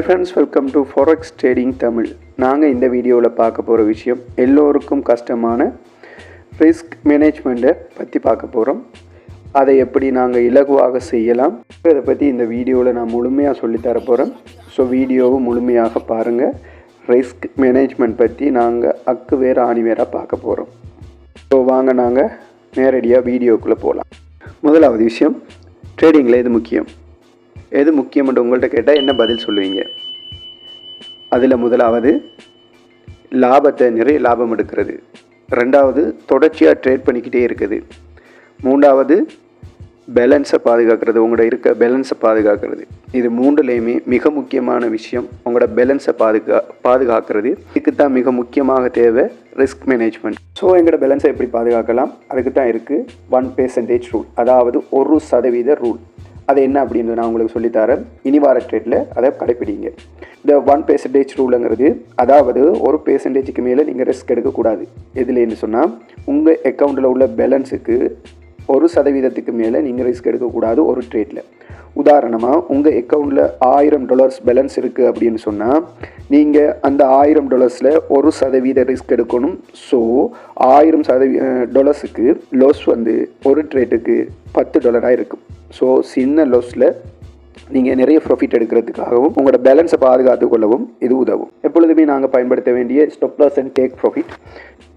Hi friends, welcome to Forex Trading Tamil. நாங்கள் இந்த வீடியோவில் பார்க்க போகிற விஷயம் எல்லோருக்கும் கஷ்டமான ரிஸ்க் மேனேஜ்மெண்ட்டை பற்றி பார்க்க போகிறோம். அதை எப்படி நாங்கள் இலகுவாக செய்யலாம் இதை பற்றி இந்த வீடியோவில் நான் முழுமையாக சொல்லித்தர போகிறேன். ஸோ வீடியோவை முழுமையாக பாருங்கள். ரிஸ்க் மேனேஜ்மெண்ட் பற்றி நாங்கள் அக்கு வேறு ஆணி வேறாக பார்க்க போகிறோம். ஸோ வாங்க நாங்கள் நேரடியாக வீடியோக்குள்ளே போகலாம். முதலாவது விஷயம், ட்ரேடிங்கில் எது முக்கியம்னு உங்கள்கிட்ட கேட்டால் என்ன பதில் சொல்லுவீங்க? அதில் முதலாவது லாபத்தை நிறைய லாபம் எடுக்கிறது, ரெண்டாவது தொடர்ச்சியாக ட்ரேட் பண்ணிக்கிட்டே இருக்குது, மூன்றாவது பேலன்ஸை பாதுகாக்கிறது, உங்களோட இருக்க பேலன்ஸை பாதுகாக்கிறது. இது மூன்றுலேயுமே மிக முக்கியமான விஷயம் உங்களோட பேலன்ஸை பாதுகாக்கிறது. இதுக்கு தான் மிக முக்கியமாக தேவை ரிஸ்க் மேனேஜ்மெண்ட். ஸோ எங்களோட பேலன்ஸை எப்படி பாதுகாக்கலாம், அதுக்கு தான் இருக்குது 1% ரூல், அதாவது 1% ரூல். அது என்ன அப்படின்னு நான் உங்களுக்கு சொல்லித்தரேன். இனி வார ட்ரேட்டில் அதை கடைப்பிடிங்க. இந்த 1% ரூலுங்கிறது, அதாவது 1%க்கு மேலே நீங்கள் ரிஸ்க் எடுக்கக்கூடாது. எதுலேன்னு சொன்னால் உங்கள் அக்கௌண்ட்டில் உள்ள பேலன்ஸுக்கு 1% மேலே நீங்கள் ரிஸ்க் எடுக்கக்கூடாது ஒரு ட்ரேட்டில். உதாரணமாக உங்கள் அக்கௌண்ட்டில் $1000 பேலன்ஸ் இருக்குது அப்படின்னு சொன்னால் நீங்கள் அந்த $1000 1% ரிஸ்க் எடுக்கணும். ஸோ $1000 லாஸ் வந்து ஒரு ட்ரேட்டுக்கு $10 இருக்கும். ஸோ சின்ன லாஸில் நீங்கள் நிறைய ப்ராஃபிட் எடுக்கிறதுக்காகவும் உங்களோட பேலன்ஸை பாதுகாத்து கொள்ளவும் இது உதவும். எப்பொழுதுமே நாங்கள் பயன்படுத்த வேண்டிய stop loss and take profit.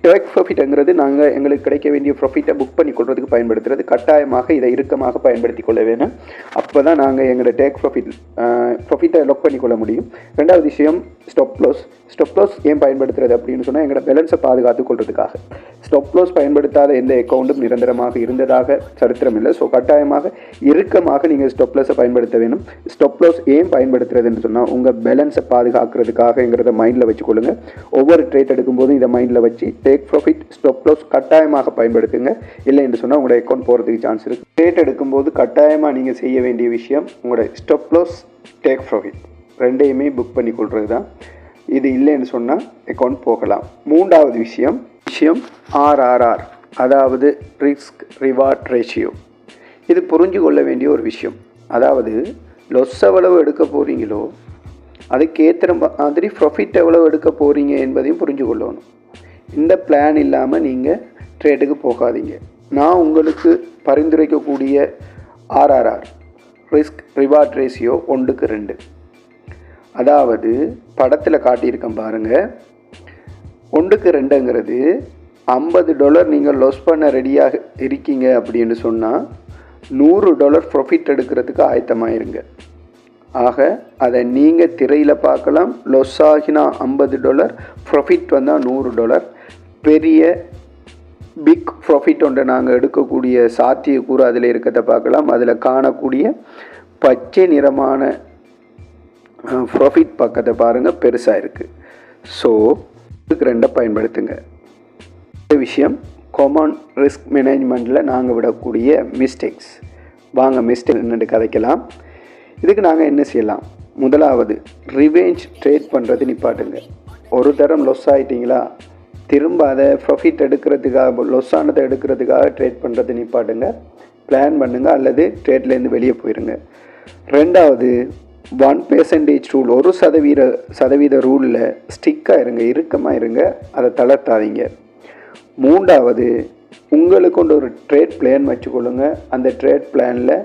Take ப்ராஃபிட்ங்கிறது நாங்கள் எங்களுக்கு கிடைக்க வேண்டிய ப்ராஃபிட்டை புக் பண்ணி கொள்றதுக்கு பயன்படுத்துறது. கட்டாயமாக இதை இறுக்கமாக பயன்படுத்தி கொள்ள வேணும். அப்போ தான் நாங்கள் எங்களோட டேக் ப்ராஃபிட்டை லாக் பண்ணி கொள்ள முடியும். ரெண்டாவது விஷயம், ஸ்டாப் லாஸ் ஏன் பயன்படுத்துறது அப்படின்னு சொன்னால் எங்களோட பேலன்ஸை பாதுகாத்து கொள்றதுக்காக. ஸ்டாப் லாஸ் பயன்படுத்தாத எந்த அக்கௌண்ட்டும் நிரந்தரமாக இருந்ததாக சரித்திரம் இல்லை. ஸோ கட்டாயமாக இறுக்கமாக நீங்கள் ஸ்டாப் லாஸை பயன்படுத்த வேணும். ஸ்டாப் லாஸ் ஏன் பயன்படுத்துறதுன்னு சொன்னால் உங்கள் பேலன்ஸை பாதுகாக்கிறதுக்காகங்கிறத மைண்டில் வச்சுக்கொள்ளுங்க. ஒவ்வொரு ட்ரேட் எடுக்கும்போதும் இதை மைண்டில் வச்சு டேக் ப்ராஃபிட் ஸ்டாப் லாஸ் கட்டாயமாக பயன்படுத்துங்க. இல்லை என்று சொன்னால் உங்களோட அக்கௌண்ட் போகிறதுக்கு சான்ஸ் இருக்குது. ட்ரேட் எடுக்கும்போது கட்டாயமாக நீங்கள் செய்ய வேண்டிய விஷயம் உங்களோட ஸ்டாப் லாஸ் டேக் ப்ராஃபிட் ரெண்டையுமே புக் பண்ணி கொள்வது தான். இது இல்லைன்னு சொன்னால் அக்கௌண்ட் போகலாம். மூன்றாவது விஷயம் RRR, அதாவது ரிஸ்க் ரிவார்ட் ரேஷியோ. இது புரிஞ்சு கொள்ள வேண்டிய ஒரு விஷயம். அதாவது லொஸ் எவ்வளவு எடுக்க போகிறீங்களோ அதுக்கேற்ற மாதிரி ப்ராஃபிட் எவ்வளவு எடுக்க போகிறீங்க என்பதையும் புரிஞ்சு கொள்ளணும். இந்த பிளான் இல்லாமல் நீங்கள் ட்ரேட்டுக்கு போகாதீங்க. நான் உங்களுக்கு பரிந்துரைக்கக்கூடிய RRR ரிஸ்க் ரிவார்ட் ரேஷியோ 1:2. அதாவது படத்தில் காட்டியிருக்கேன் பாருங்கள். 1:2ங்கிறது $50 நீங்கள் லாஸ் பண்ண ரெடியாக இருக்கீங்க அப்படின்னு சொன்னால் $100 ப்ராஃபிட் எடுக்கிறதுக்கு ஆயத்தமாயிருங்க. ஆக அதை நீங்கள் திரையில் பார்க்கலாம். லாஸ் ஆகினா $50, ப்ராஃபிட் வந்தால் $100. பெரிய பிக் ப்ராஃபிட் ஒன்றை நாங்கள் எடுக்கக்கூடிய சாத்தியக்கூறு அதில் இருக்கிறத பார்க்கலாம். அதில் காணக்கூடிய பச்சை நிறமான ப்ராஃபிட் பக்கத்தை பாருங்கள், பெருசாக இருக்குது. ஸோ 2 பயன்படுத்துங்க. இந்த விஷயம் காமன் ரிஸ்க் மேனேஜ்மெண்ட்டில் நாங்கள் விடக்கூடிய மிஸ்டேக்ஸ். வாங்க மிஸ்டேக் என்னென்னு கதைக்கலாம். இதுக்கு நாங்கள் என்ன செய்யலாம்? முதலாவது, ரிவெஞ்ச் ட்ரேட் பண்ணுறது நிப்பாட்டுங்க. ஒரு தரம் லொஸ் ஆகிட்டிங்களா, திரும்ப அதை ப்ராஃபிட் எடுக்கிறதுக்காக லொஸ் ஆனதை எடுக்கிறதுக்காக ட்ரேட் பண்ணுறது நிப்பாட்டுங்க. பிளான் பண்ணுங்கள் அல்லது ட்ரேட்லேருந்து வெளியே போயிடுங்க. ரெண்டாவது, 1% ரூல், 1% ரூலில் ஸ்டிக்காக இருங்க, இறுக்கமாக இருங்க, அதை தளர்த்தாதீங்க. மூன்றாவது, உங்களுக்கு கொண்டு ஒரு ட்ரேட் பிளான் வச்சுக்கொள்ளுங்க. அந்த ட்ரேட் பிளானில்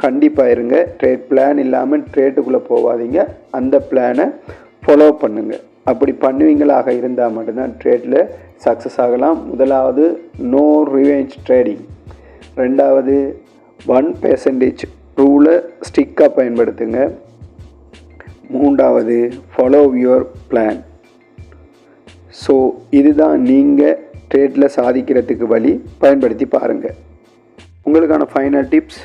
கண்டிப்பாக இருங்க. ட்ரேட் பிளான் இல்லாமல் ட்ரேட்டுக்குள்ளே போகாதீங்க. அந்த பிளானை ஃபாலோ பண்ணுங்கள். அப்படி பண்ணுவீங்களாக இருந்தால் மட்டும்தான் ட்ரேட்டில் சக்ஸஸ் ஆகலாம். முதலாவது, நோ ரிவெஞ்ச் ட்ரேடிங். ரெண்டாவது, 1% ரூலை ஸ்டிக்காக பயன்படுத்துங்க. மூன்றாவது, ஃபாலோ யுவர் பிளான். ஸோ இதுதான் நீங்கள் ட்ரேட்டில் சாதிக்கிறதுக்கு வழி. பயன்படுத்தி பாருங்கள். உங்களுக்கான ஃபைனல் டிப்ஸ்,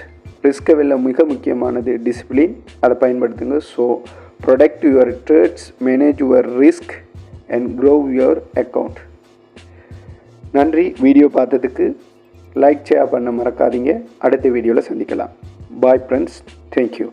ரிஸ்க்கை வெல்ல மிக முக்கியமானது டிசிப்ளின். அதை பயன்படுத்துங்க. So protect your trades, manage your risk and grow your account. நன்றி. வீடியோ பார்த்ததுக்கு லைக் ஷேர் பண்ண மறக்காதீங்க. அடுத்த வீடியோவில் சந்திக்கலாம். Bye friends. தேங்க்யூ.